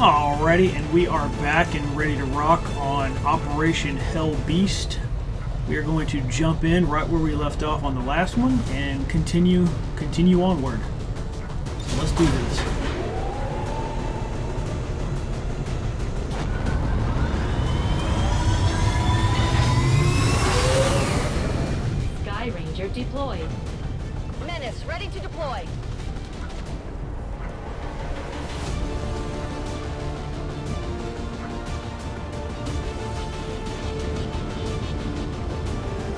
Alrighty, and we are back and ready to rock on Operation Hell Beast. We are going to jump in right where we left off on the last one and continue onward. So let's do this. Sky Ranger deployed. Menace ready to deploy.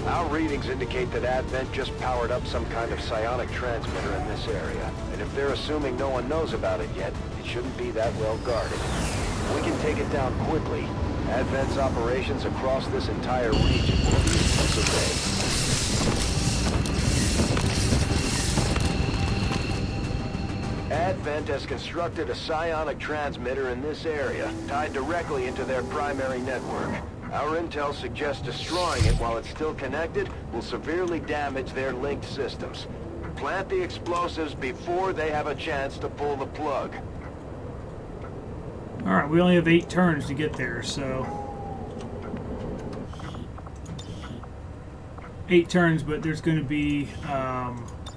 Our readings indicate that Advent just powered up some kind of psionic transmitter in this area. And if they're assuming no one knows about it yet, it shouldn't be that well guarded. We can take it down quickly. Advent's operations across this entire region will be in disarray. Advent has constructed a psionic transmitter in this area, tied directly into their primary network. Our intel suggests destroying it while it's still connected will severely damage their linked systems. Plant the explosives before they have a chance to pull the plug. Alright, we only have 8 turns to get there, so... 8 turns, but there's going to be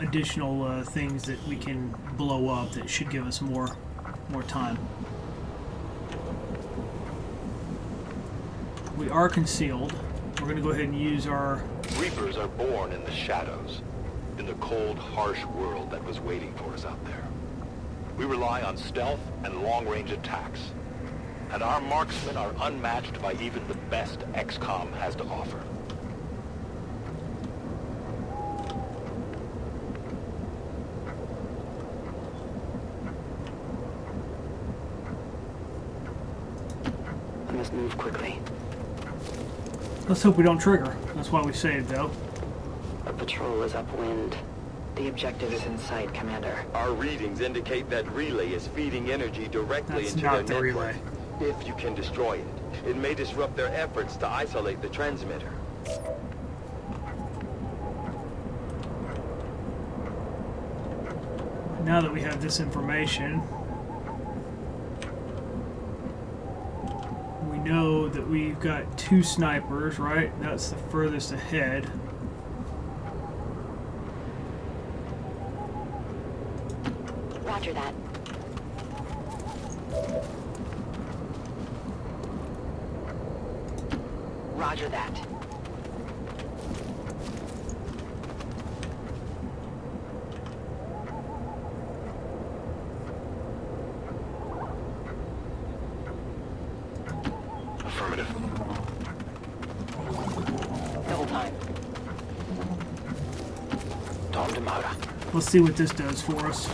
additional things that we can blow up that should give us more time. We are concealed. We're going to go ahead and use our... Reapers are born in the shadows, in the cold, harsh world that was waiting for us out there. We rely on stealth and long-range attacks, and our marksmen are unmatched by even the best XCOM has to offer. I must move quickly. Let's hope we don't trigger. That's why we saved, though. Our patrol is upwind. The objective is in sight, Commander. Our readings indicate that relay is feeding energy directly That's into not their the network. relay. If you can destroy it, it may disrupt their efforts to isolate the transmitter. Now that we have this information, we know that we've got 2 snipers, right? That's the furthest ahead. Roger that. Roger that. Affirmative. Double time. Tom Demara. Let's see what this does for us.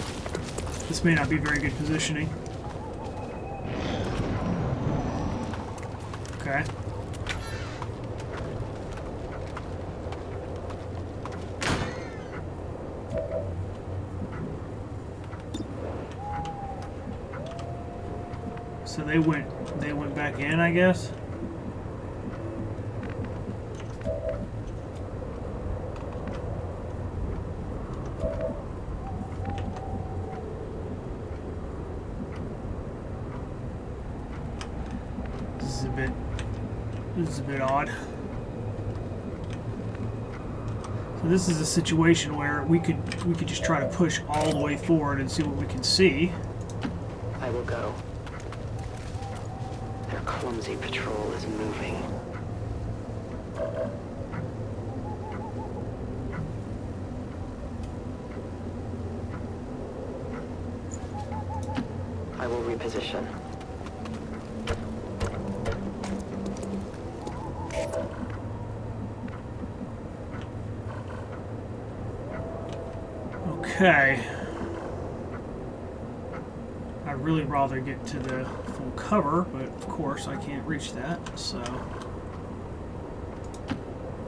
This may not be very good positioning. Okay. So they went back in, I guess. This is a bit odd. So this is a situation where we could just try to push all the way forward and see what we can see. I will go. Their clumsy patrol is moving. I will reposition. Okay. I'd really rather get to the full cover, but of course I can't reach that, so...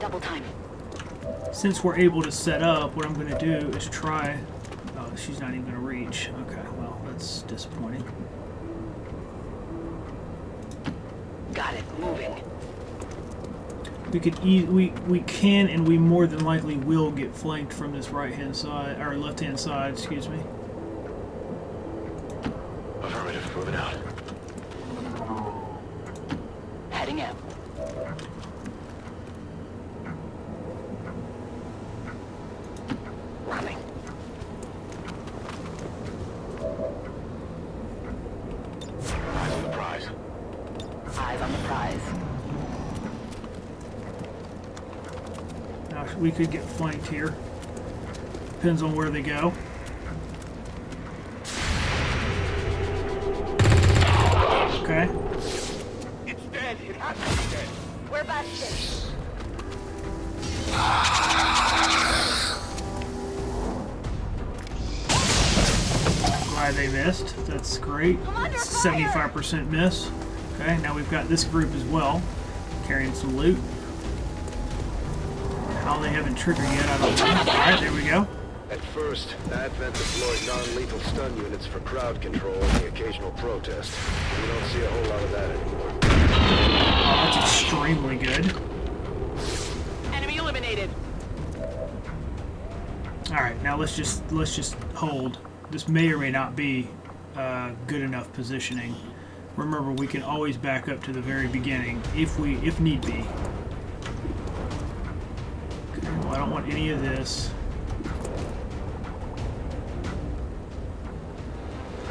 Double time. Since we're able to set up, what I'm going to do is try... Oh, she's not even going to reach. Okay, well, that's disappointing. Got it. Moving. We could we can and we more than likely will get flanked from this right-hand side, or left-hand side, excuse me. Affirmative, moving out. we could get flanked here. Depends on where they go. Okay. It's dead. It has to be dead. We're busted. Glad they missed. That's great. It's 75% miss. Okay, now we've got this group as well, carrying some loot. How they haven't triggered yet, I don't know. Alright, there we go. At first, Advent deployed non-lethal stun units for crowd control and the occasional protest. We don't see a whole lot of that anymore. Oh, that's extremely good. Enemy eliminated. Alright, now let's just hold. This may or may not be good enough positioning. Remember, we can always back up to the very beginning if need be. Okay, well, I don't want any of this.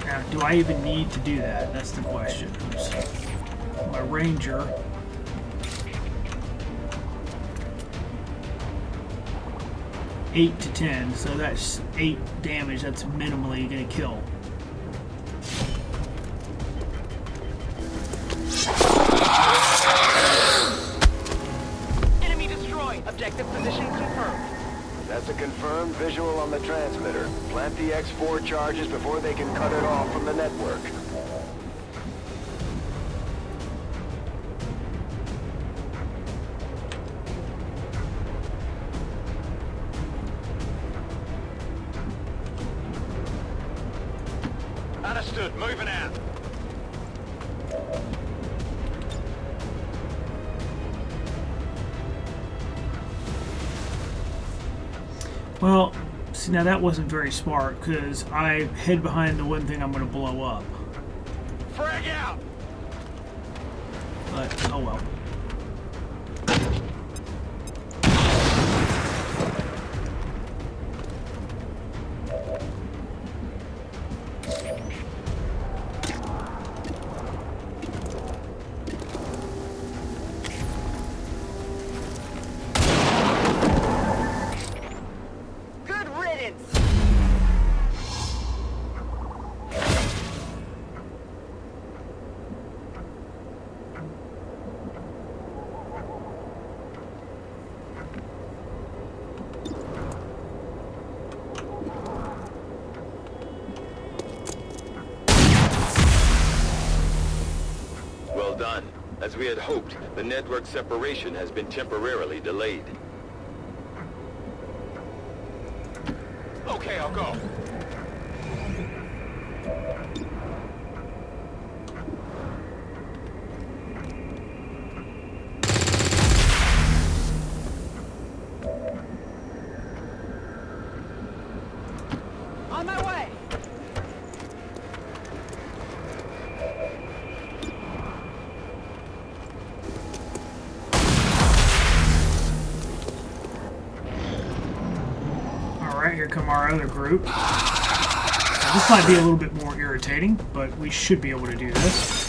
Now, do I even need to do that? That's the question. My ranger. Eight to 10, so that's 8 damage. That's minimally gonna kill. Enemy destroyed. Objective position confirmed. That's a confirmed visual on the transmitter. Plant the X4 charges before they can cut it off from the network. Understood. Moving out. Well, see, now that wasn't very smart because I hid behind the one thing I'm going to blow up. Frag out. But oh well. Good riddance. Well done. As we had hoped, the network separation has been temporarily delayed. Okay, I'll go. On my way. Alright, here come our other group. Now, this might be a little bit more irritating, but we should be able to do this.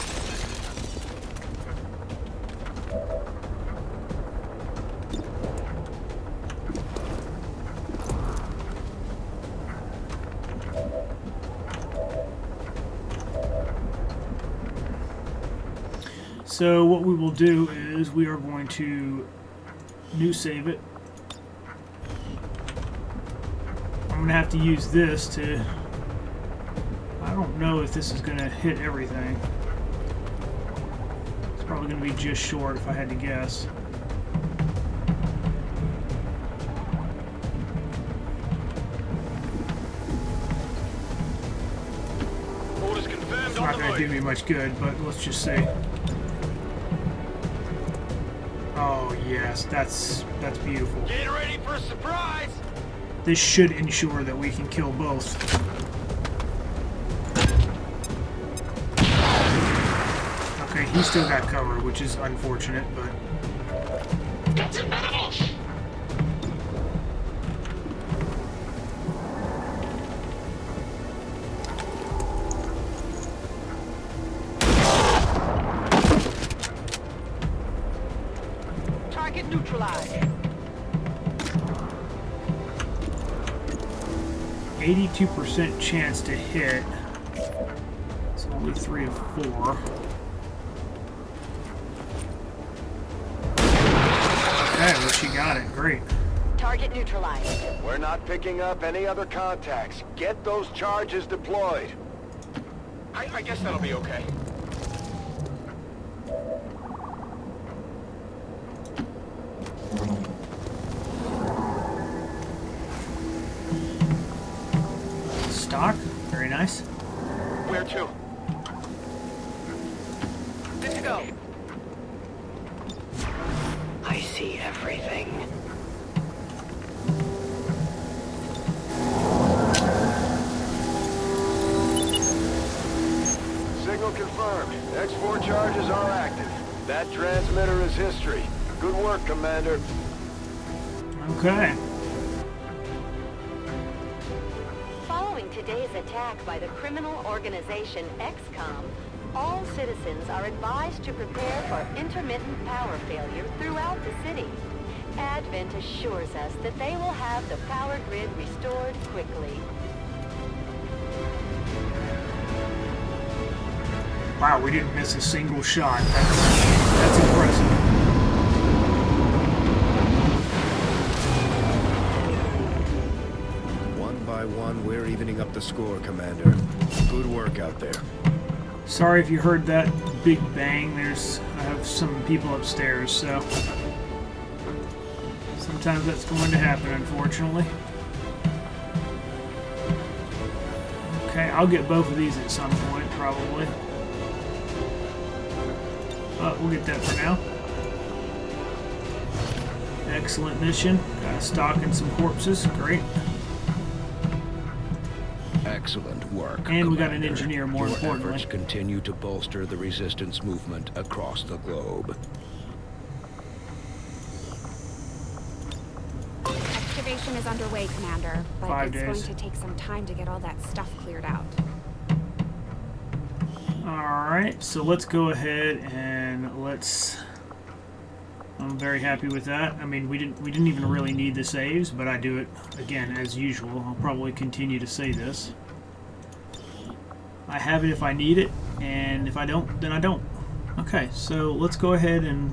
So what we will do is we are going to new save it. I'm going to have to use this to... I don't know if this is going to hit everything. It's probably going to be just short if I had to guess. Orders confirmed. It's not going to do me much good, but let's just see. Oh yes, that's beautiful. Get ready for a surprise. This should ensure that we can kill both. Okay, he still got cover, which is unfortunate, but... Target neutralized. 82% chance to hit. It's only 3 of 4. Okay, well, she got it. Great. Target neutralized. We're not picking up any other contacts. Get those charges deployed. I guess that'll be okay. Stock. Very nice. Where to? Good to go. I see everything. Signal confirmed. X4 charges are active. That transmitter is history. Good work, Commander. Okay. Following today's attack by the criminal organization XCOM, all citizens are advised to prepare for intermittent power failure throughout the city. Advent assures us that they will have the power grid restored quickly. Wow, we didn't miss a single shot. That's impressive. One by one, we're evening up the score, Commander. Good work out there. Sorry if you heard that big bang. I have some people upstairs, so sometimes that's going to happen, unfortunately. Okay, I'll get both of these at some point, probably. We'll get that for now. Excellent mission. Got a stock and some corpses. Great. Excellent work, And we got an Commander. engineer, more Your importantly. efforts continue to bolster the resistance movement across the globe. Excavation is underway, Commander, but 5 it's days. going to take some time to get all that stuff cleared out. Alright, so let's go ahead and I'm very happy with that. I mean, we didn't even really need the saves, but I do it again as usual. I'll probably continue to say this. I have it if I need it, and if I don't, then I don't. Okay, so let's go ahead and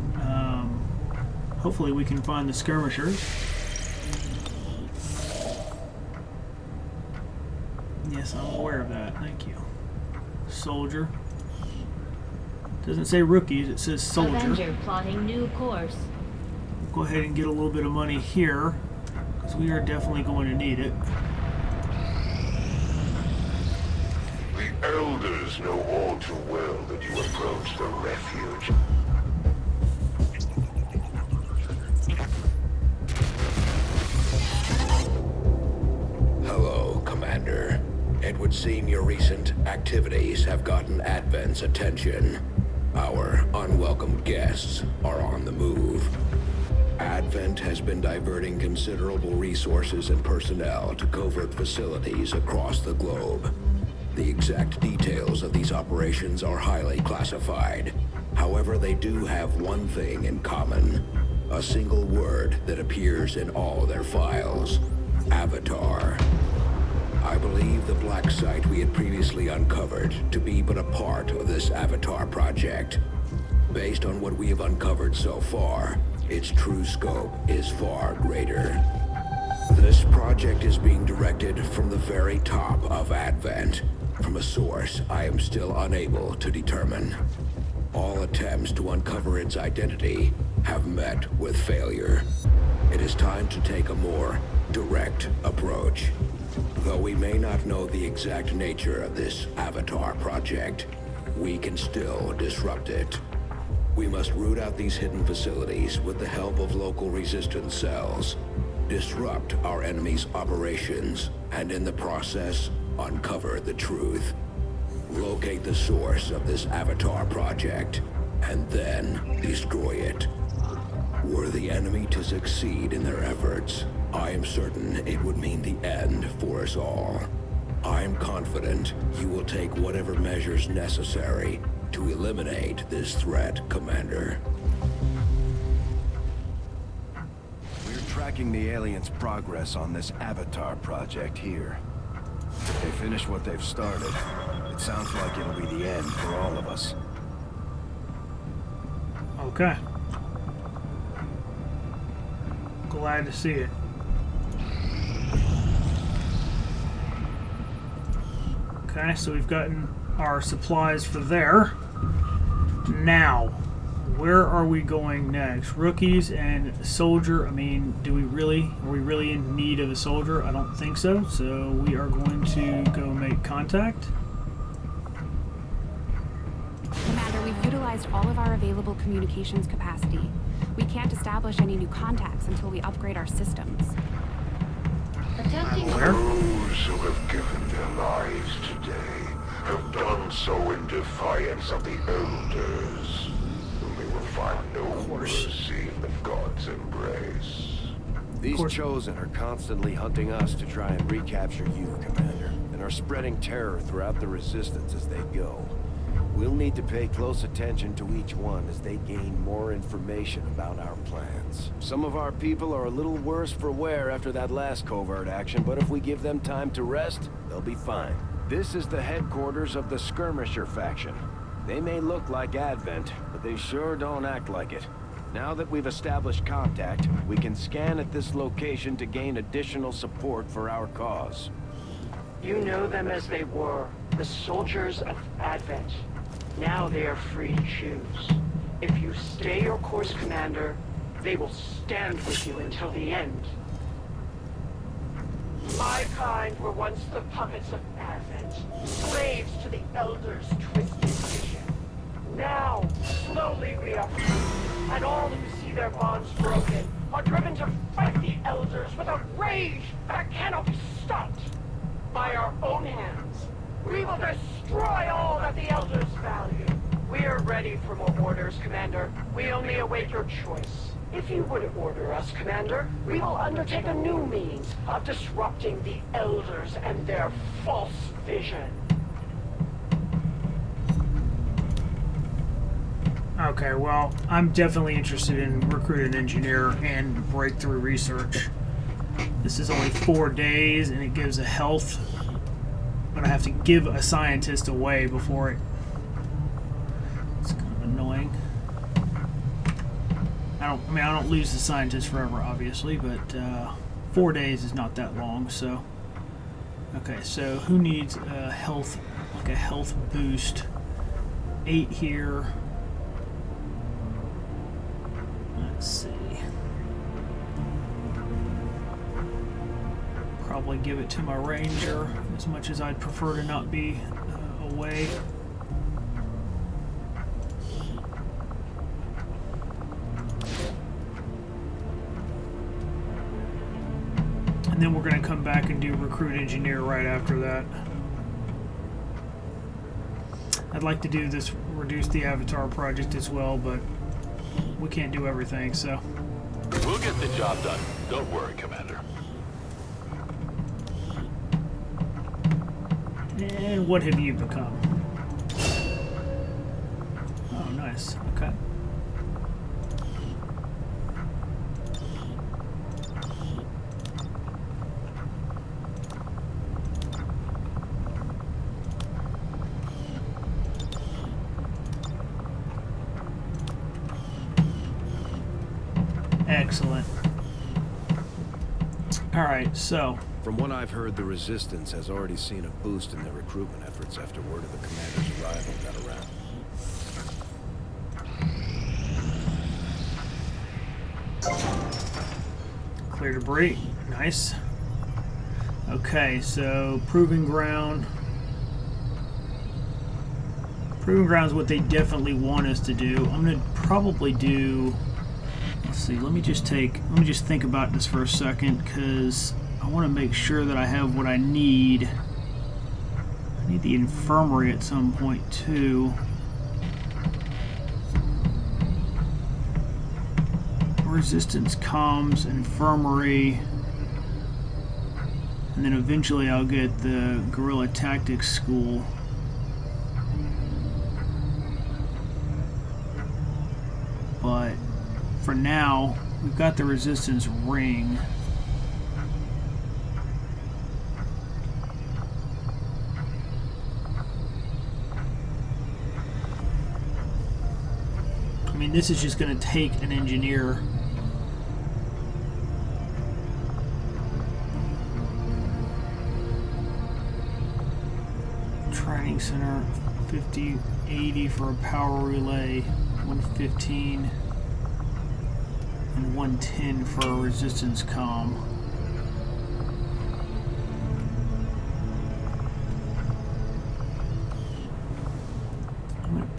hopefully we can find the skirmishers. Yes, I'm aware of that. Thank you. Soldier. Doesn't say rookies, it says soldier. Avenger plotting new course. Go ahead and get a little bit of money here, because we are definitely going to need it. The Elders know all too well that you approach the refuge. Hello, Commander. It would seem your recent activities have gotten Advent's attention. Our unwelcome guests are on the move. Advent has been diverting considerable resources and personnel to covert facilities across the globe. The exact details of these operations are highly classified. However, they do have one thing in common. A single word that appears in all their files. Avatar. I believe the black site we had previously uncovered to be but a part of this Avatar project. Based on what we have uncovered so far, its true scope is far greater. This project is being directed from the very top of Advent, from a source I am still unable to determine. All attempts to uncover its identity have met with failure. It is time to take a more direct approach. Though we may not know the exact nature of this Avatar project, we can still disrupt it. We must root out these hidden facilities with the help of local resistance cells, disrupt our enemy's operations, and in the process, uncover the truth. Locate the source of this Avatar project, and then destroy it. Were the enemy to succeed in their efforts, I am certain it would mean the end for us all. I am confident you will take whatever measures necessary to eliminate this threat, Commander. We're tracking the aliens' progress on this Avatar project here. If they finish what they've started, it sounds like it'll be the end for all of us. Okay. Glad to see it. Okay, so we've gotten our supplies for there. Now, where are we going next? Rookies and soldier. I mean, are we really in need of a soldier? I don't think so. So we are going to go make contact. Commander, we've utilized all of our available communications capacity. We can't establish any new contacts until we upgrade our systems. Where? Those who have given their lives today have done so in defiance of the Elders, whom they will find no mercy in the God's embrace. These Chosen are constantly hunting us to try and recapture you, Commander, and are spreading terror throughout the Resistance as they go. We'll need to pay close attention to each one as they gain more information about our plans. Some of our people are a little worse for wear after that last covert action, but if we give them time to rest, they'll be fine. This is the headquarters of the Skirmisher faction. They may look like Advent, but they sure don't act like it. Now that we've established contact, we can scan at this location to gain additional support for our cause. You know them as they were, the soldiers of Advent. Now they are free to choose. If you stay your course, Commander, they will stand with you until the end. My kind were once the puppets of Advent, slaves to the Elders' twisted vision. Now, slowly we are free, and all who see their bonds broken are driven to fight the Elders with a rage that cannot be stopped. By our own hands, we will destroy all that the Elders value. We are ready for more orders, Commander. We only await your choice. If you would order us, Commander, we will undertake a new means of disrupting the Elders and their false vision. Okay, well, I'm definitely interested in recruit an engineer and breakthrough research. This is only 4 days, and it gives a health. But I have to give a scientist away before it. It's kind of annoying. I don't lose the scientist forever, obviously, but 4 days is not that long. So, okay. So who needs a health, like a health boost? 8 here. Let's see. Probably give it to my ranger, as much as I'd prefer to not be away. And then we're going to come back and do recruit engineer right after that. I'd like to do this reduce the avatar project as well, but we can't do everything, so. We'll get the job done. Don't worry, Commander. And what have you become? Oh, nice. Okay. Excellent. All right, so. From what I've heard, the Resistance has already seen a boost in their recruitment efforts after word of the Commander's arrival got around. Clear debris. Nice. Okay, so Proving Ground. Proving Ground is what they definitely want us to do. I'm going to probably do... Let's see, let me just think about this for a second, because I want to make sure that I have what I need. I need the infirmary at some point too. Resistance comms, infirmary, and then eventually I'll get the guerrilla tactics school. But for now, we've got the resistance ring. mean, this is just going to take an engineer. Training center, 50, 80 for a power relay, 115, and 110 for a resistance comm.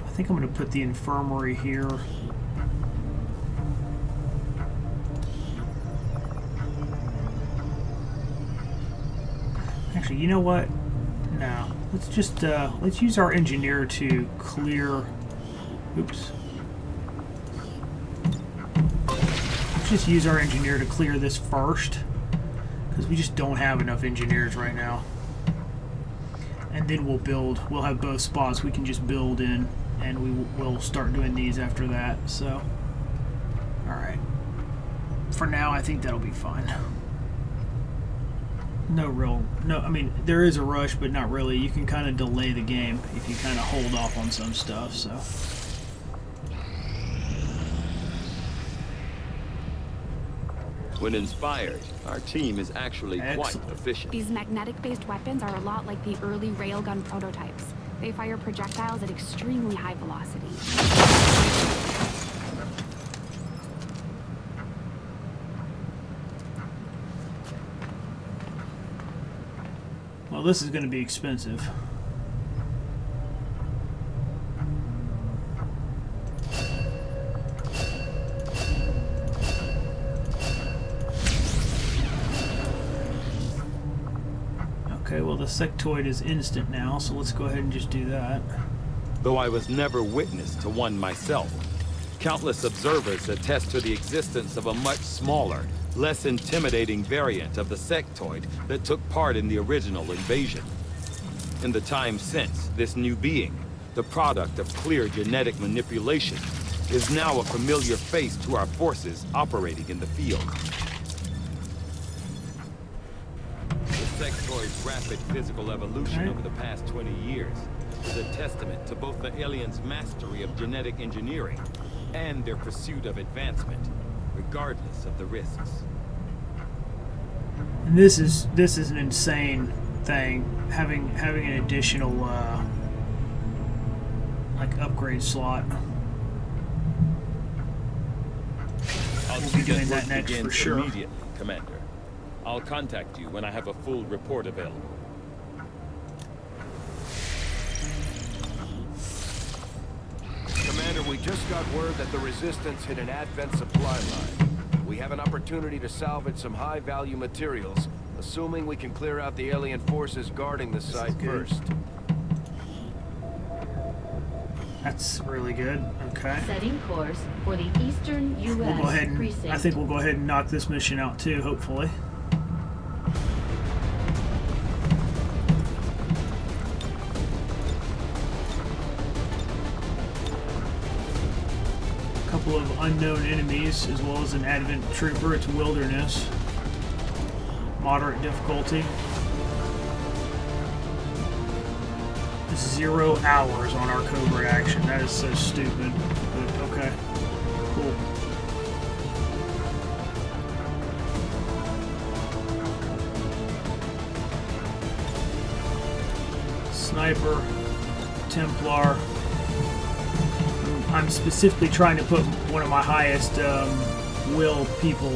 I think I'm going to put the infirmary here. Actually, you know what? No. Let's just let's use our engineer to clear. Oops. Let's just use our engineer to clear this first, because we just don't have enough engineers right now. And then we'll build. We'll have both spots we can just build in. And we will start doing these after that, so. Alright. For now, I think that'll be fine. I mean, there is a rush, but not really. You can kind of delay the game if you kind of hold off on some stuff, so. When inspired, our team is actually quite efficient. These magnetic-based weapons are a lot like the early railgun prototypes. They fire projectiles at extremely high velocity. Well, this is going to be expensive. Okay, well the sectoid is instant now, so let's go ahead and just do that. Though I was never witness to one myself, countless observers attest to the existence of a much smaller, less intimidating variant of the sectoid that took part in the original invasion. In the time since, this new being, the product of clear genetic manipulation, is now a familiar face to our forces operating in the field. The sectoid's rapid physical evolution over the past 20 years is a testament to both the aliens' mastery of genetic engineering and their pursuit of advancement, regardless of the risks. And this is an insane thing, having an additional like upgrade slot. We'll be doing that next for sure. Immediately, Commander. I'll contact you when I have a full report available. Commander, we just got word that the Resistance hit an Advent supply line. We have an opportunity to salvage some high-value materials, assuming we can clear out the alien forces guarding the site first. That's really good. Okay. Setting course for the Eastern U.S. We'll go ahead and, precinct. I think we'll go ahead and knock this mission out too, hopefully. A couple of unknown enemies, as well as an Advent trooper. It's wilderness. Moderate difficulty. 0 hours on our covert action. That is so stupid. But okay. Cool. Sniper, Templar. I'm specifically trying to put one of my highest will people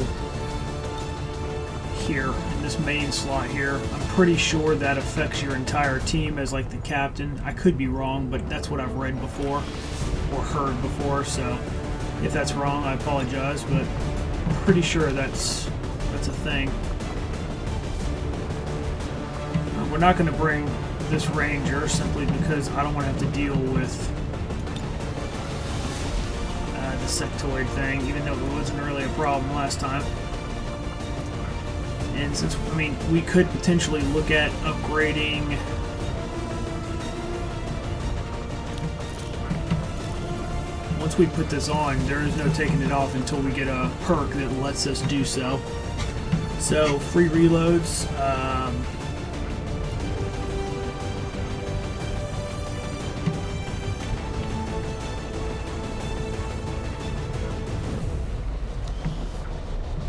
here in this main slot here. I'm pretty sure that affects your entire team as like the captain. I could be wrong, but that's what I've read before or heard before, so if that's wrong, I apologize, but I'm pretty sure that's a thing. We're not going to bring this ranger simply because I don't want to have to deal with the sectoid thing, even though it wasn't really a problem last time. And since, I mean, we could potentially look at upgrading once we put this on, there is no taking it off until we get a perk that lets us do so. So, free reloads,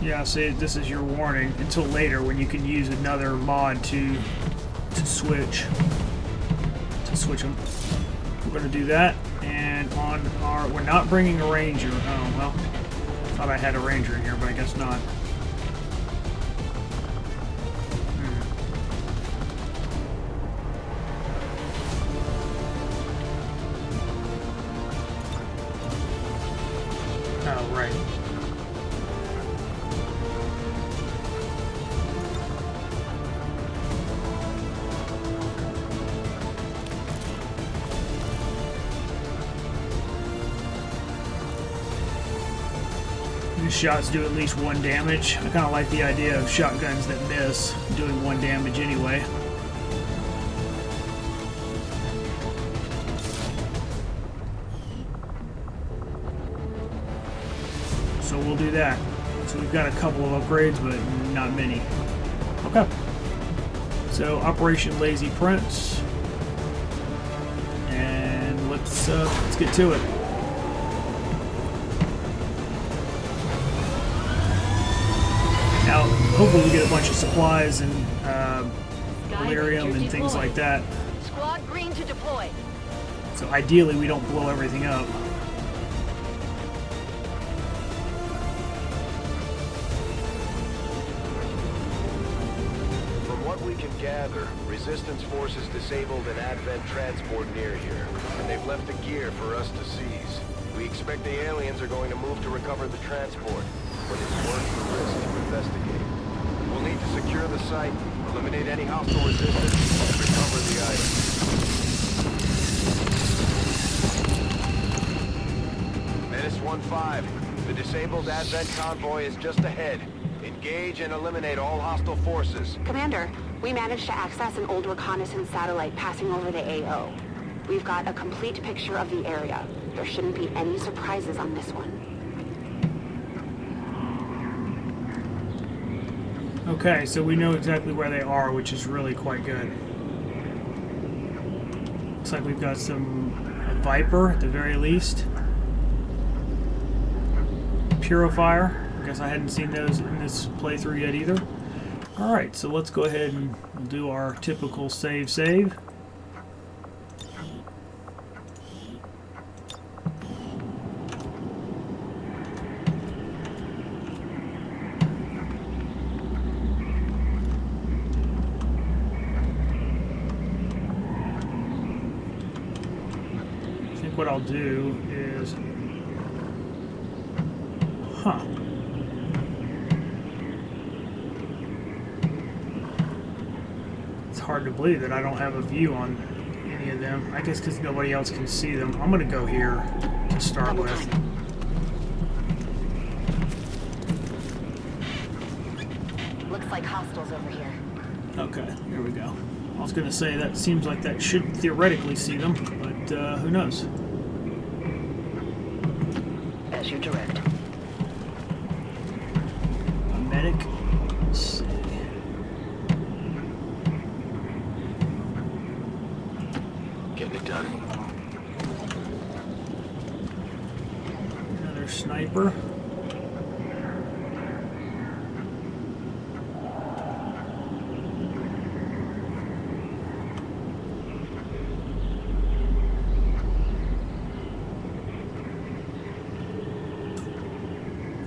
Yeah, see, this is your warning until later when you can use another mod to switch them. We're going to do that, and on our, we're not bringing a ranger. Oh well, thought I had a ranger in here, but I guess not. Oh right. These shots do at least 1 damage. I kind of like the idea of shotguns that miss doing 1 damage anyway. So we'll do that. So we've got a couple of upgrades, but not many. Okay. So Operation Lazy Prince, and let's get to it. Now, hopefully we get a bunch of supplies and delirium and things like that. Squad green to deploy. So ideally we don't blow everything up. From what we can gather, Resistance forces disabled an Advent transport near here, and they've left the gear for us to seize. We expect the aliens are going to move to recover the transport, but it's worth the risk to investigate. We'll need to secure the site, eliminate any hostile resistance, and recover the item. Menace 1-5. The disabled Advent convoy is just ahead. Engage and eliminate all hostile forces. Commander, we managed to access an old reconnaissance satellite passing over the AO. We've got a complete picture of the area. There shouldn't be any surprises on this one. Okay, so we know exactly where they are, which is really quite good. Looks like we've got a Viper at the very least. Purifier. I guess I hadn't seen those in this playthrough yet either. Alright, so let's go ahead and we'll do our typical save. I think what I'll do is... Huh. It's hard to believe that I don't have a view on any of them. I guess because nobody else can see them. I'm going to go here to start with. Looks like hostiles over here. Okay, here we go. I was going to say that seems like that should theoretically see them, but who knows? As you direct. A medic. Let's see. Getting it done. Another sniper.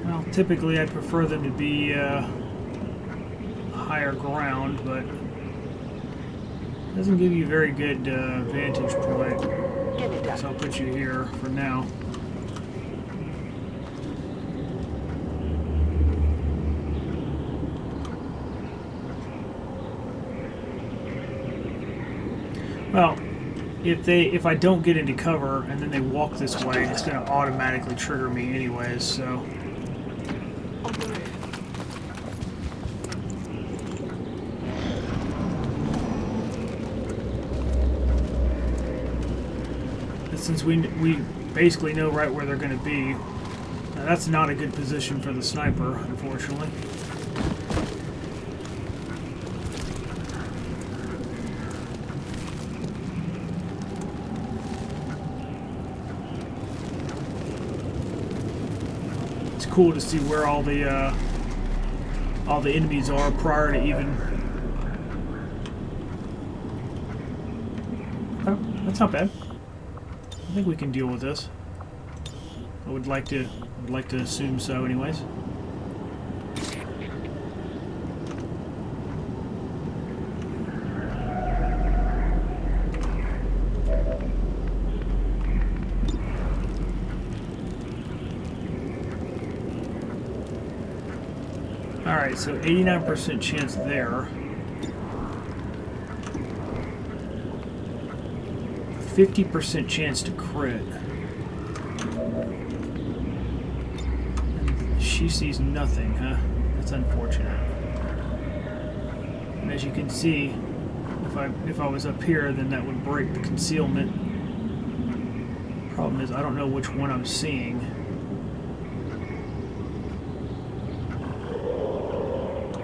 Well, typically I'd prefer them to be higher ground, but it doesn't give you very good vantage point. So I'll put you here for now. Well, if I don't get into cover and then they walk this way, it's going to automatically trigger me anyways, so... Since we basically know right where they're going to be. Now, that's not a good position for the sniper, unfortunately. It's cool to see where all the all the enemies are prior to even... Oh, that's not bad. I think we can deal with this. I would like to assume so anyways. Alright, so 89% chance there. 50% chance to crit. She sees nothing, huh? That's unfortunate. And as you can see, if I was up here, then that would break the concealment. Problem is, I don't know which one I'm seeing.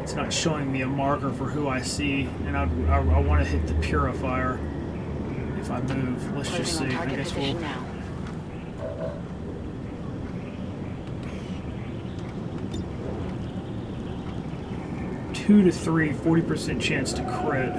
It's not showing me a marker for who I see, and I want to hit the purifier if I move. Let's just see. I guess we'll... Now. Two to three, 40% chance to crit.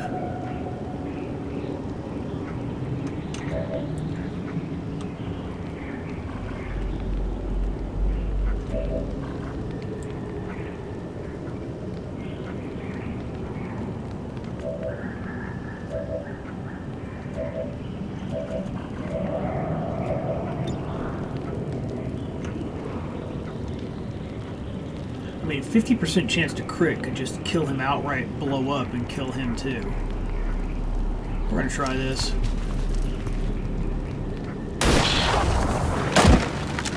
I mean, 50% chance to crit could just kill him outright, blow up, and kill him too. We're gonna try this.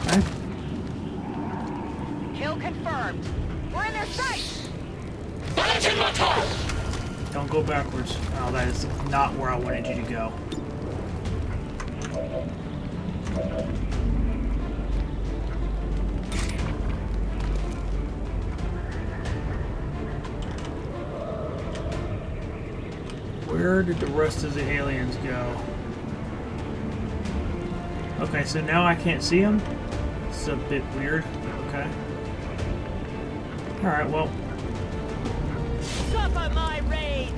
Okay. Kill confirmed. We're in their sight. Don't go backwards. Oh, that is not where I wanted you to go. Where did the rest of the aliens go? Okay, so now I can't see them? It's a bit weird, but okay. Alright, well. Suffer my rage.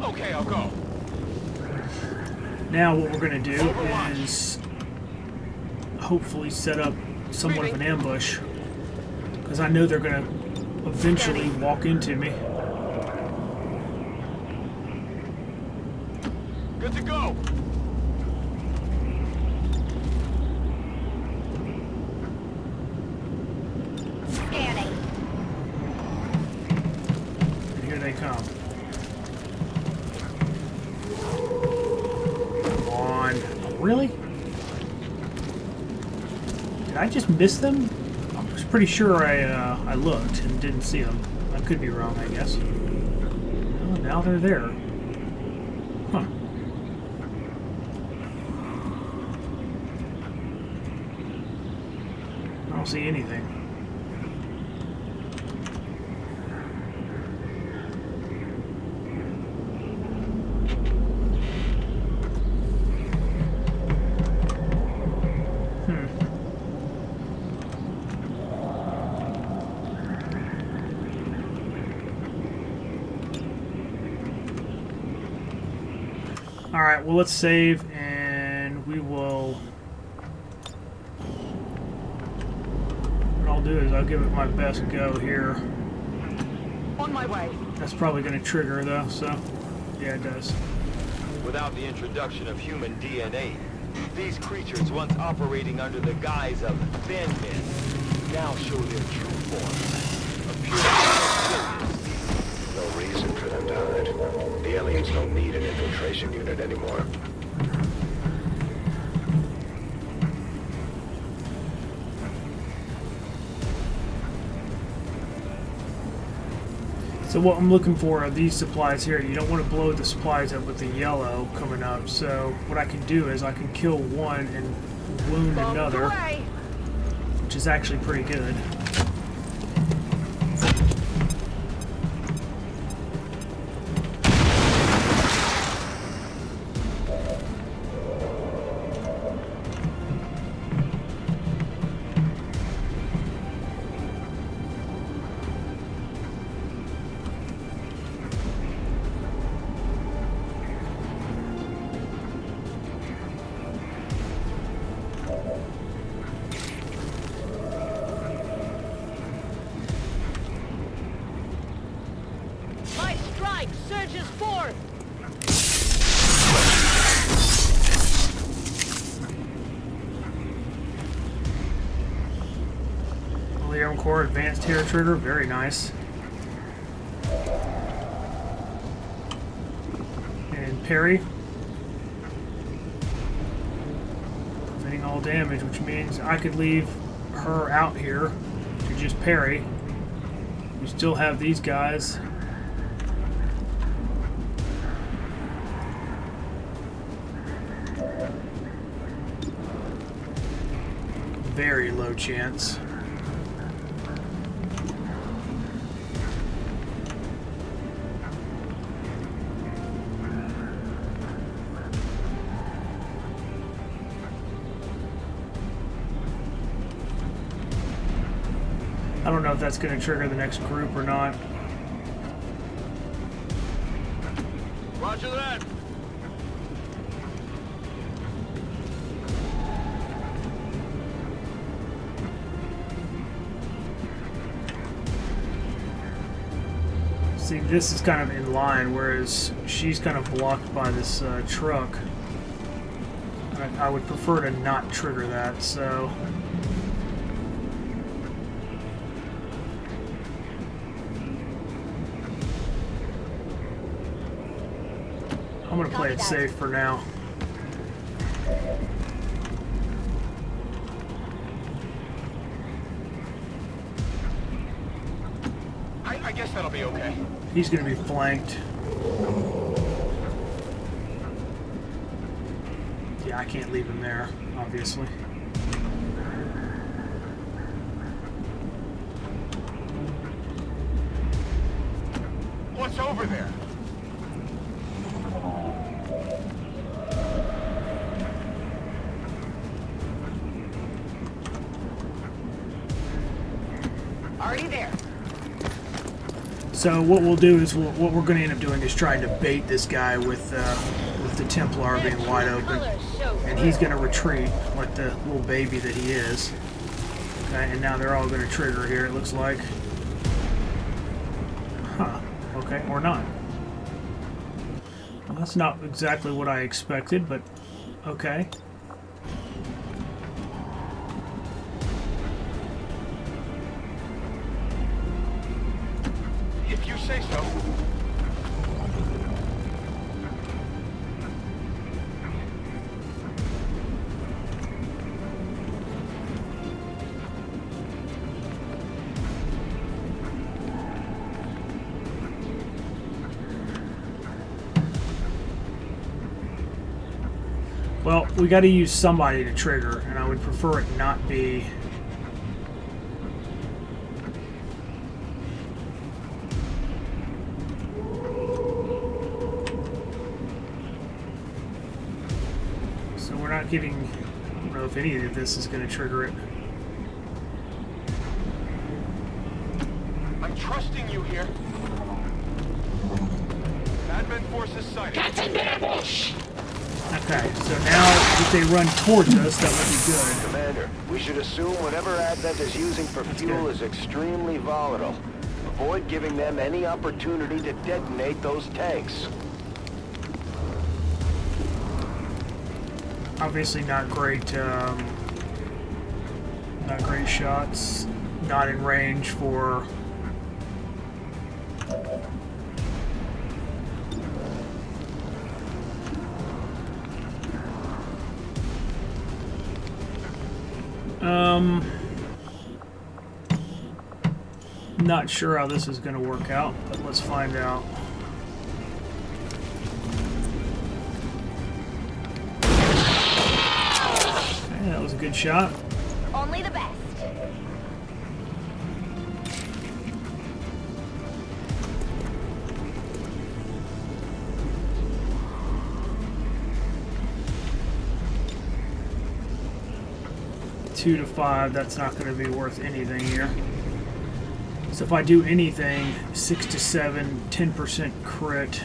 Okay, I'll go. Now what we're going to do is hopefully set up somewhat of an ambush, because I know they're going to eventually walk into me. Good to go. Scanning. And here they come. Really? Did I just miss them? I was pretty sure I looked and didn't see them. I could be wrong, I guess. Well, now they're there. Huh. I don't see anything. Alright, well, let's save, and we will... What I'll do is I'll give it my best go here. On my way. That's probably going to trigger, though, so... Yeah, it does. Without the introduction of human DNA, these creatures, once operating under the guise of thin men, now show their true form. A pure... No reason for them to hide. The aliens don't need an infiltration unit anymore. So what I'm looking for are these supplies here. You don't want to blow the supplies up with the yellow coming up. So what I can do is I can kill one and wound another, which is actually pretty good. Surges forth! Arm core, advanced hair trigger, very nice. And parry. Preventing all damage, which means I could leave her out here to just parry. We still have these guys. Very low chance. I don't know if that's going to trigger the next group or not. Roger that. See, this is kind of in line, whereas she's kind of blocked by this truck. I would prefer to not trigger that, so... I'm going to play it safe for now. I guess that'll be okay. He's going to be flanked. Yeah, I can't leave him there, obviously. What's over there? Already there. So what we'll do is what we're going to end up doing is trying to bait this guy with the Templar being wide open, and he's going to retreat like the little baby that he is. Okay, and now they're all going to trigger here. It looks like. Huh. Okay, or not. Well, that's not exactly what I expected, but okay. If you say so. Well, we got to use somebody to trigger, and I would prefer it not be. So we're not getting. I don't know if any of this is going to trigger it. I'm trusting you here. Advent forces sighted. That's an ambush! Okay, so now if they run towards us, that would be good. Commander, we should assume whatever Advent is using for fuel is extremely volatile. Avoid giving them any opportunity to detonate those tanks. Obviously not great shots. Not in range for... Not sure how this is going to work out, but let's find out. Okay, that was a good shot. Only the best. Two to 5, that's not going to be worth anything here. So if I do anything, 6 to 7, 10% crit.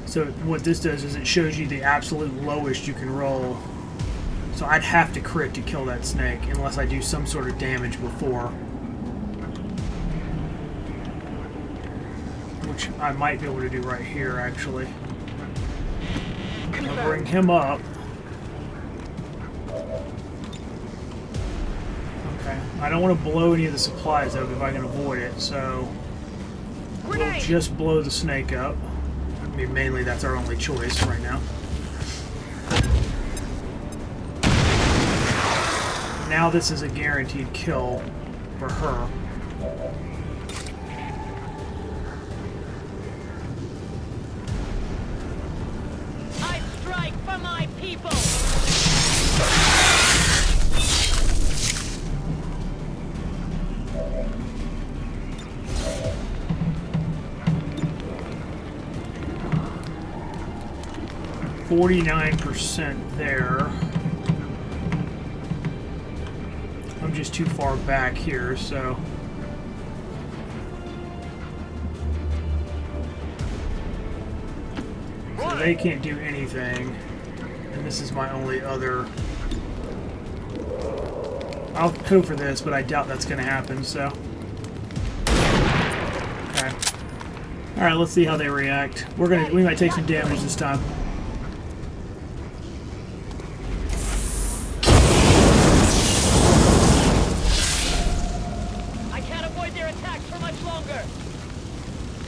So what this does is it shows you the absolute lowest you can roll. So I'd have to crit to kill that snake unless I do some sort of damage before. Which I might be able to do right here, actually. I'll bring him up. I don't want to blow any of the supplies up if I can avoid it, so we'll just blow the snake up. I mean, mainly that's our only choice right now. Now this is a guaranteed kill for her. I strike for my people! 49% there. I'm just too far back here, so... So they can't do anything. And this is my only other... I'll go for this, but I doubt that's going to happen, so... Okay. Alright, let's see how they react. We might take some damage this time.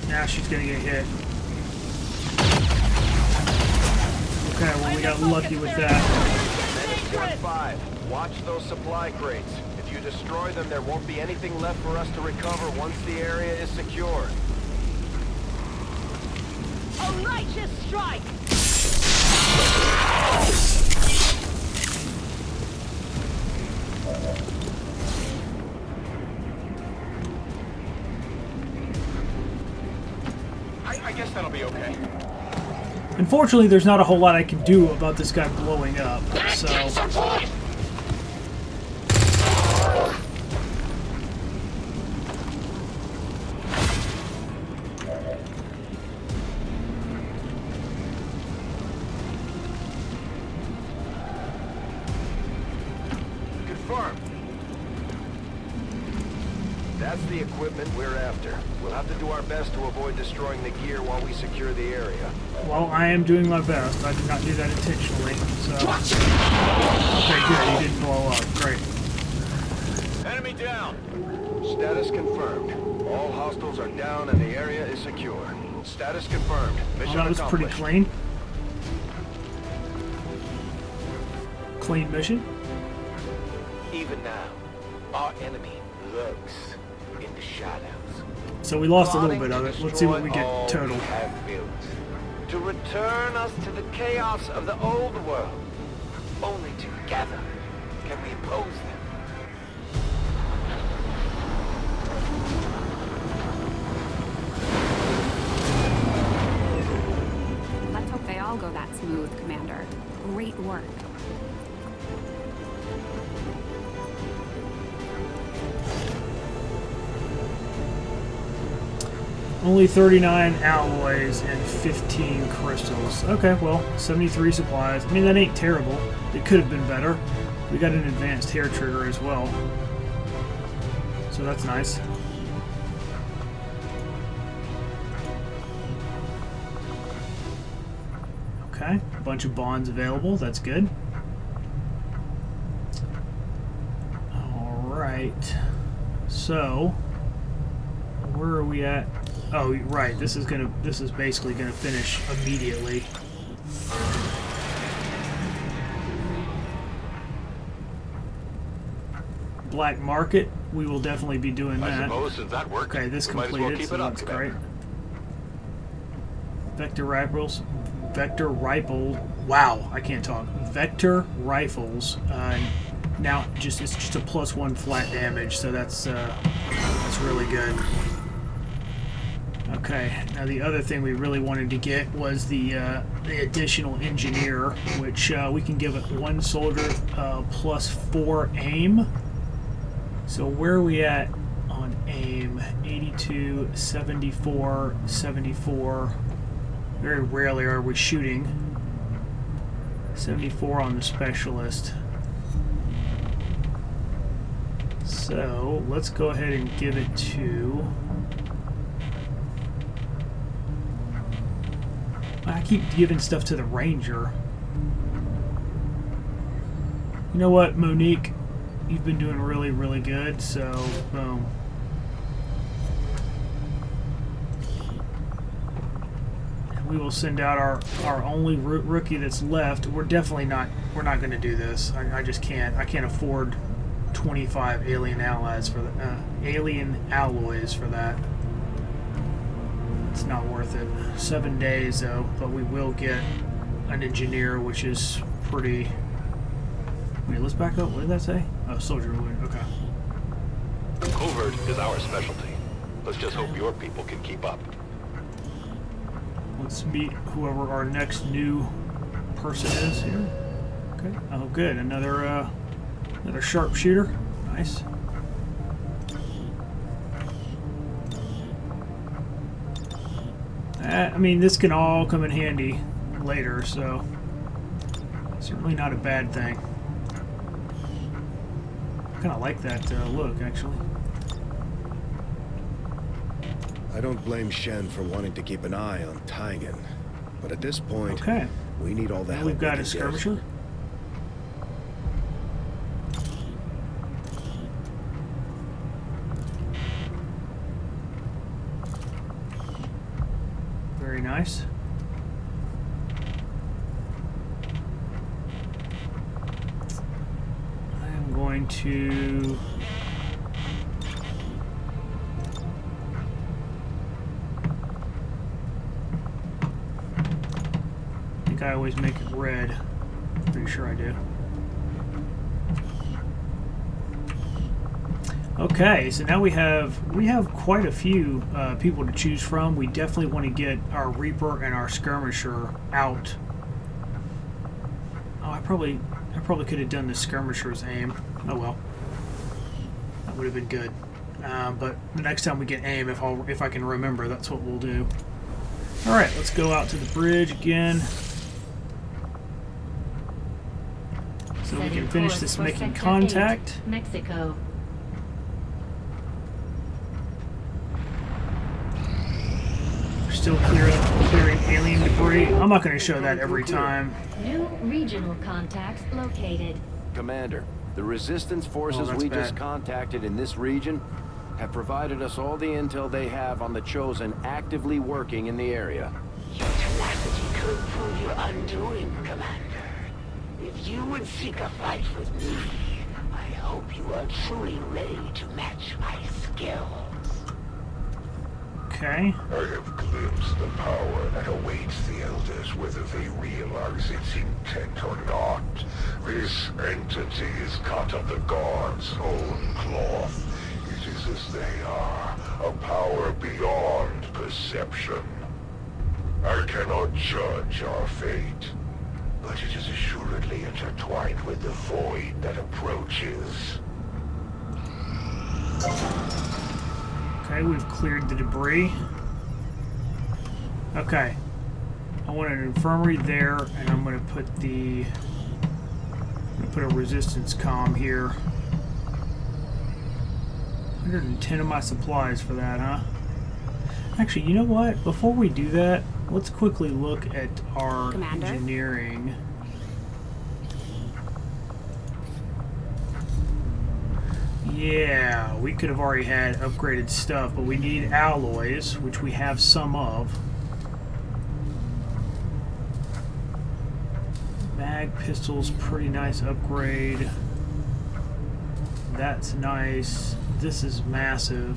Now she's gonna get hit. Okay, well we got lucky with that. Medic 1-5, watch those supply crates. If you destroy them, there won't be anything left for us to recover once the area is secure. A righteous strike! I guess that'll be okay. Unfortunately, there's not a whole lot I can do about this guy blowing up, so... Confirmed. That's the equipment we're after. We'll have to do our best to avoid destroying the gear while we secure the area. Well, I am doing my best. I did not do that intentionally, so... Okay, good. He didn't blow up. Great. Enemy down. Status confirmed. All hostiles are down and the area is secure. Status confirmed. Mission Well, that was pretty accomplished. clean. Clean mission. Even now, our enemy lurks in the shadows. So we lost a little bit of it. Let's see what we get total. To return us to the chaos of the old world. Only together can we oppose them. Let's hope they all go that smooth, Commander. Great work. Only 39 alloys and 15 crystals. Okay, well, 73 supplies. I mean, that ain't terrible. It could have been better. We got an advanced hair trigger as well. So that's nice. Okay, a bunch of bonds available. That's good. Alright. So, where are we at? Oh, right. This is basically gonna finish immediately. Blackmarket, we will definitely be doing I that. suppose since that worked, Okay, this we might as well completed, keep so it up, that's Commander. great. Vector rifle. Wow, I can't talk. Vector rifles. Now, it's just a +1 flat damage, so that's really good. Okay, now the other thing we really wanted to get was the additional engineer, which we can give it 1 soldier +4 aim. So where are we at on aim? 82, 74, 74. Very rarely are we shooting. 74 on the specialist. So let's go ahead and give it to... I keep giving stuff to the ranger. You know what, Monique? You've been doing really, really good, so boom. We will send out our only rookie that's left. We're not going to do this. I just can't. I can't afford 25 alien allies for the alien alloys for that. It's not worth it. 7 days though, but we will get an engineer, which is pretty. Wait, let's back up. What did that say? Oh, soldier wound. Okay. Covert is our specialty. Let's just hope your people can keep up. Let's meet whoever our next new person is here. Okay. Oh, good. Another sharpshooter. Nice. I mean, this can all come in handy later, so certainly not a bad thing. I kind of like that look, actually. I don't blame Shen for wanting to keep an eye on Taigen, but at this point, okay, we need all the help we've got we a can skirmisher. get. Very nice. I am going to... I think I always make it red. Pretty sure I do. Okay, so now we have quite a few people to choose from. We definitely want to get our Reaper and our Skirmisher out. Oh, I probably could have done the Skirmisher's aim. Oh well, that would have been good. But the next time we get aim, if I can remember, that's what we'll do. All right, let's go out to the bridge again, so we can finish this making contact. Mexico. Still clearing alien debris. I'm not going to show that every time. New regional contacts located. Commander, the resistance forces we just contacted in this region have provided us all the intel they have on the Chosen actively working in the area. Your tenacity could prove your undoing, Commander. If you would seek a fight with me, I hope you are truly ready to match my skills. Okay. I have glimpsed the power that awaits the Elders, whether they realize its intent or not. This entity is cut of the God's own cloth. It is as they are, a power beyond perception. I cannot judge our fate, but it is assuredly intertwined with the void that approaches. Okay, we've cleared the debris. Okay. I want an infirmary there, and I'm going to put a resistance comm here. 110 of my supplies for that, huh? Actually, you know what? Before we do that, let's quickly look at our engineering. Yeah, we could have already had upgraded stuff, but we need alloys, which we have some of. Mag pistols, pretty nice upgrade. That's nice. This is massive.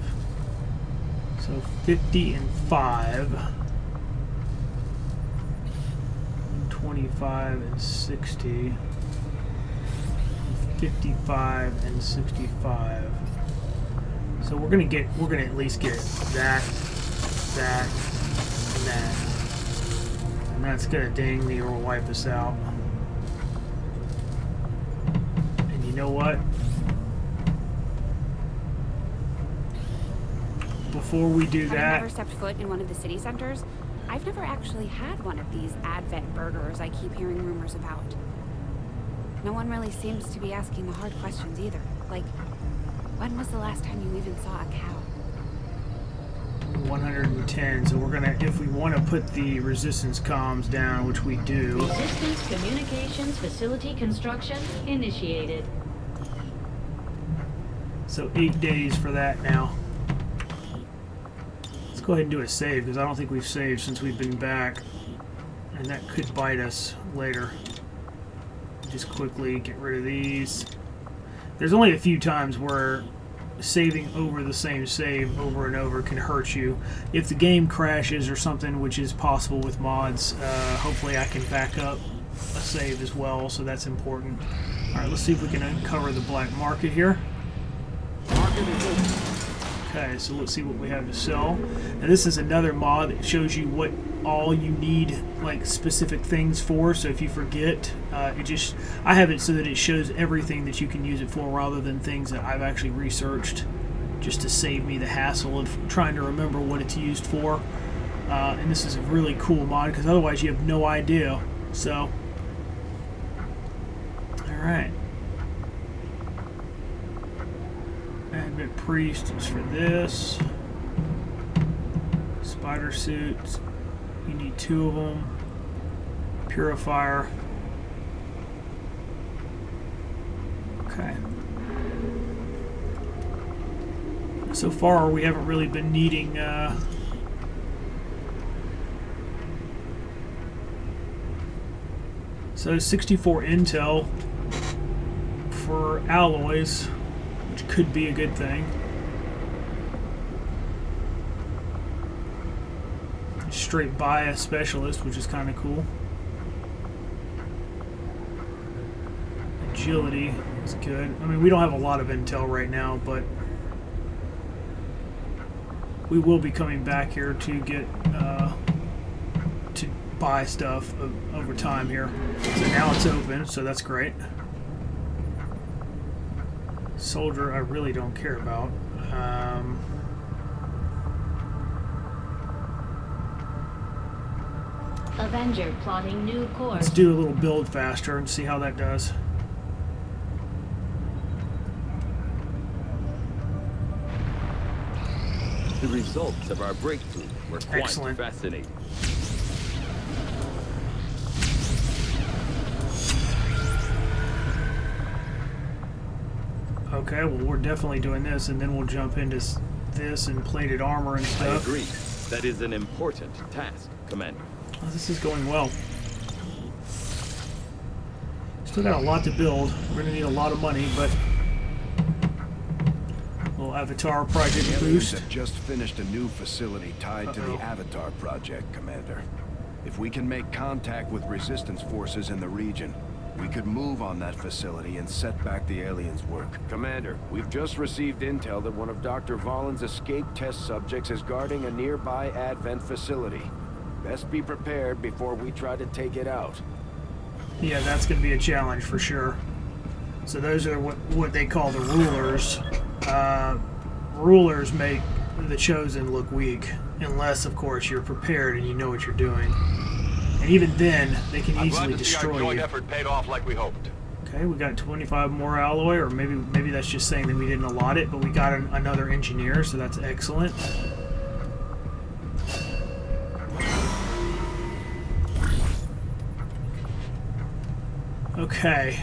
So 50 and 5. 25 and 60. 55 and 65. So we're gonna at least get that, that, and that. And that's gonna dang near wipe us out. And you know what? Before we do that, Having never stepped foot in one of the city centers, I've never actually had one of these Advent burgers I keep hearing rumors about. No one really seems to be asking the hard questions either. Like, when was the last time you even saw a cow? 110. So we're gonna, if we want to put the resistance comms down, which we do. Resistance communications facility construction initiated. So 8 days for that now. Let's go ahead and do a save, because I don't think we've saved since we've been back. And that could bite us later. Just quickly get rid of these. There's only a few times where saving over the same save over and over can hurt you. If the game crashes or something, which is possible with mods, hopefully I can back up a save as well, so that's important. Alright, let's see if we can uncover the black market here. Okay, so let's see what we have to sell. And this is another mod that shows you what all you need, like specific things for. So if you forget, I have it so that it shows everything that you can use it for, rather than things that I've actually researched, just to save me the hassle of trying to remember what it's used for. And this is a really cool mod, because otherwise you have no idea. So, all right. Advent Priest is for this. Spider suits. You need 2 of them. Purifier. Okay. So far, we haven't really been needing so 64 intel for alloys, which could be a good thing. Straight bias specialist, which is kind of cool. Agility is good. I mean, we don't have a lot of intel right now, but we will be coming back here to get to buy stuff over time here. So now it's open, so that's great. Soldier, I really don't care about. Avenger plotting new course. Let's do a little build faster and see how that does. The results of our breakthrough were quite Excellent. fascinating. Okay, well, we're definitely doing this, and then we'll jump into this and plated armor and I stuff. agree. That is an important task, Commander. Oh, this is going well. Still got a lot to build. We're going to need a lot of money, but little Avatar project Aliens boost. have just finished a new facility tied to the Avatar project, Commander. If we can make contact with resistance forces in the region, we could move on that facility and set back the aliens' work. Commander, we've just received intel that one of Dr. Vollin's escape test subjects is guarding a nearby Advent facility. Best be prepared before we try to take it out. Yeah, that's going to be a challenge for sure. So those are what they call the rulers. Rulers make the chosen look weak, unless, of course, you're prepared and you know what you're doing. And even then, they can easily destroy our joint you. effort paid off like we hoped. Okay, we got 25 more alloy, or maybe that's just saying that we didn't allot it, but we got another engineer, so that's excellent. Okay.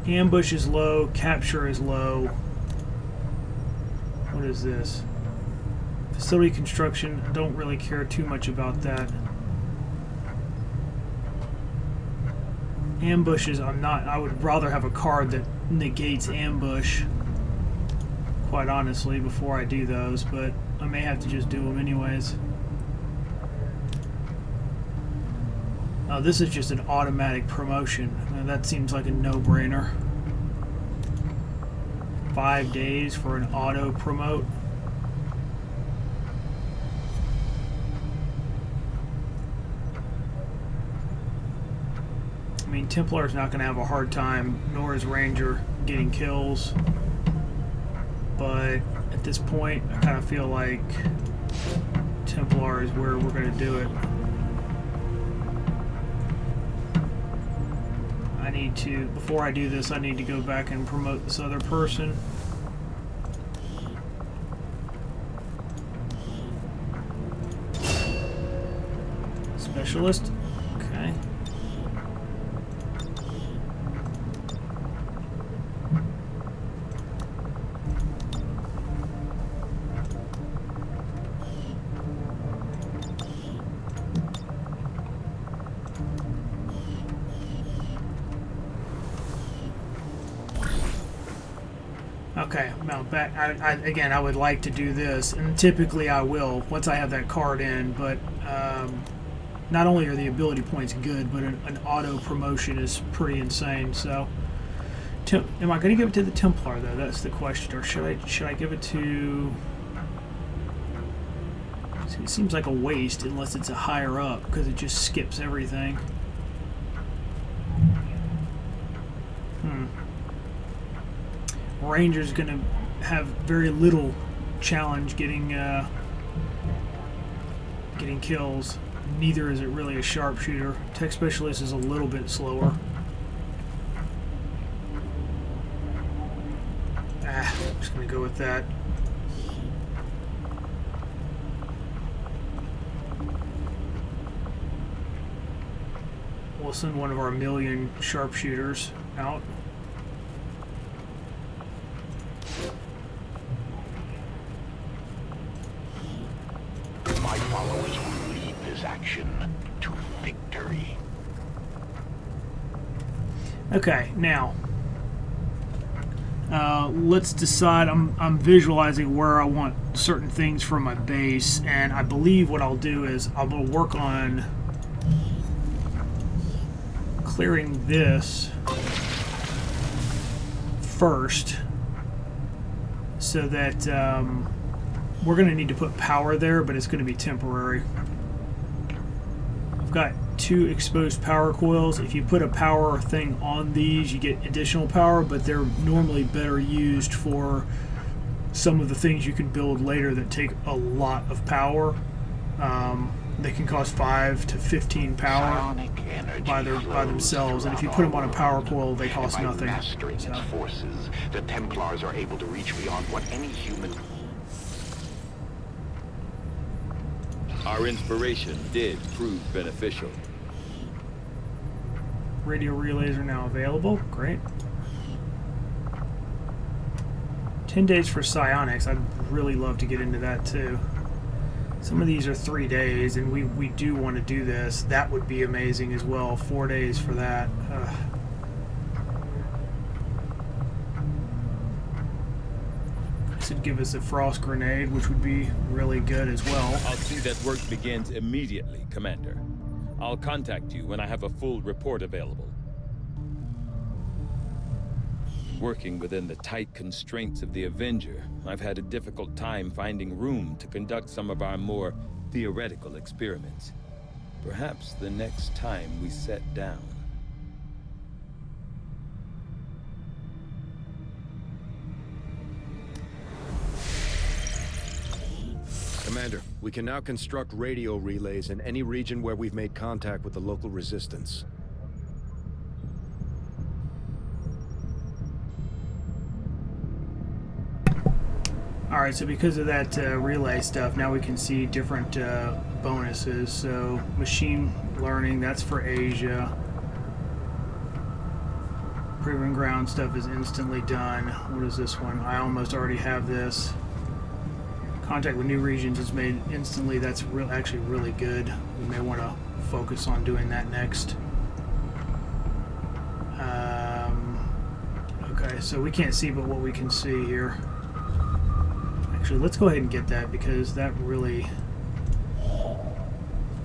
Ambush is low, capture is low. What is this? Facility construction, I don't really care too much about that. Ambushes, I would rather have a card that negates ambush, quite honestly, before I do those, but I may have to just do them anyways. Oh, this is just an automatic promotion. Now, that seems like a no-brainer. 5 days for an auto promote. I mean, Templar's not going to have a hard time, nor is Ranger, getting kills. But at this point, I kind of feel like Templar is where we're going to do it. I need to, before I do this, I need to go back and promote this other person. Specialist. Okay. Okay, now back. Again, I would like to do this, and typically I will once I have that card in. But not only are the ability points good, but an auto promotion is pretty insane. So, am I going to give it to the Templar though? That's the question. Or should I give it to? See, it seems like a waste unless it's a higher up because it just skips everything. Ranger's going to have very little challenge getting kills. Neither is it really a sharpshooter. Tech Specialist is a little bit slower. I'm just going to go with that. We'll send one of our million sharpshooters out. My followers will lead this action to victory. Okay, now let's decide. I'm visualizing where I want certain things from my base, and I believe what I'll do is I'm going to work on clearing this first, so that we're going to need to put power there, but it's going to be temporary. I've got 2 exposed power coils. If you put a power thing on these, you get additional power, but they're normally better used for some of the things you can build later that take a lot of power. They can cost 5 to 15 power by themselves, and if you put them on a power coil, they cost nothing. Mastering its forces, the Templars are able to reach beyond what any human. Our inspiration did prove beneficial. Radio relays are now available. Great. 10 days for psionics. I'd really love to get into that too. Some of these are 3 days, and we do want to do this. That would be amazing as well. 4 days for that. This would give us a frost grenade, which would be really good as well. I'll see that work begins immediately, Commander. I'll contact you when I have a full report available. Working within the tight constraints of the Avenger, I've had a difficult time finding room to conduct some of our more theoretical experiments. Perhaps the next time we set down. Commander, we can now construct radio relays in any region where we've made contact with the local resistance. Alright, so because of that relay stuff, now we can see different bonuses. So, machine learning, that's for Asia. Proving ground stuff is instantly done. What is this one? I almost already have this. Contact with new regions is made instantly. That's actually really good. We may want to focus on doing that next. Okay, so we can't see but what we can see here. Actually, let's go ahead and get that because that really...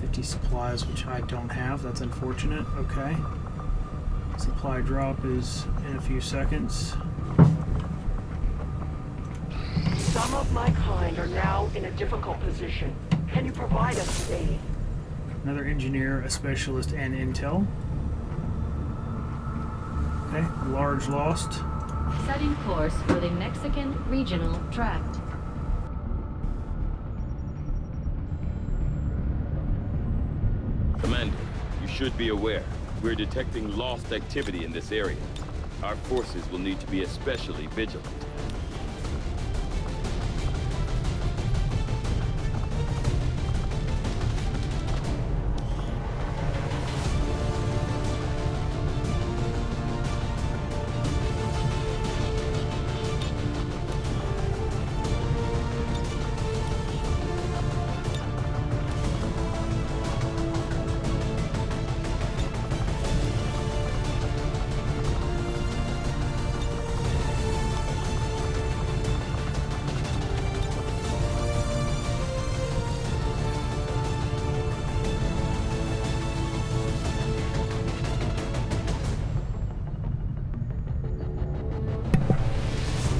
50 supplies, which I don't have. That's unfortunate. Okay. Supply drop is in a few seconds. Some of my kind are now in a difficult position. Can you provide us with aid? Another engineer, a specialist, and intel. Okay, large lost. Setting course for the Mexican Regional Tract. Commander, you should be aware. We're detecting lost activity in this area. Our forces will need to be especially vigilant.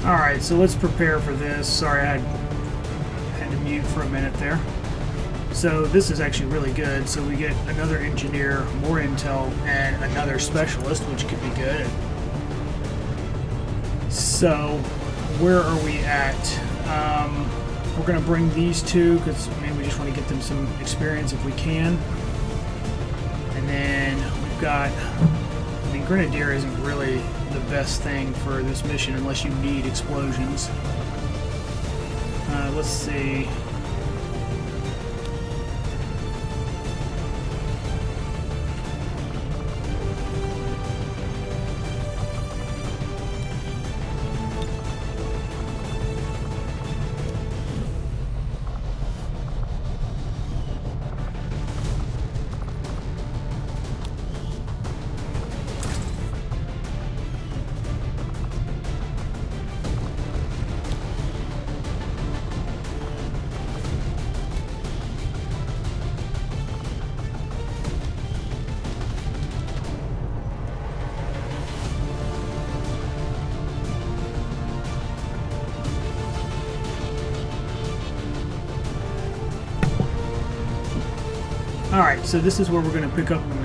Alright, so let's prepare for this. Sorry, I had to mute for a minute there. So this is actually really good. So we get another engineer, more intel, and another specialist, which could be good. So where are we at? We're going to bring these two because I mean we just want to get them some experience if we can. And then we've got, I mean, Grenadier isn't really the best thing for this mission unless you need explosions. Let's see. Alright, so this is where we're going to pick up when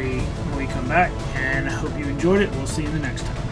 we come back, and I hope you enjoyed it. We'll see you in the next time.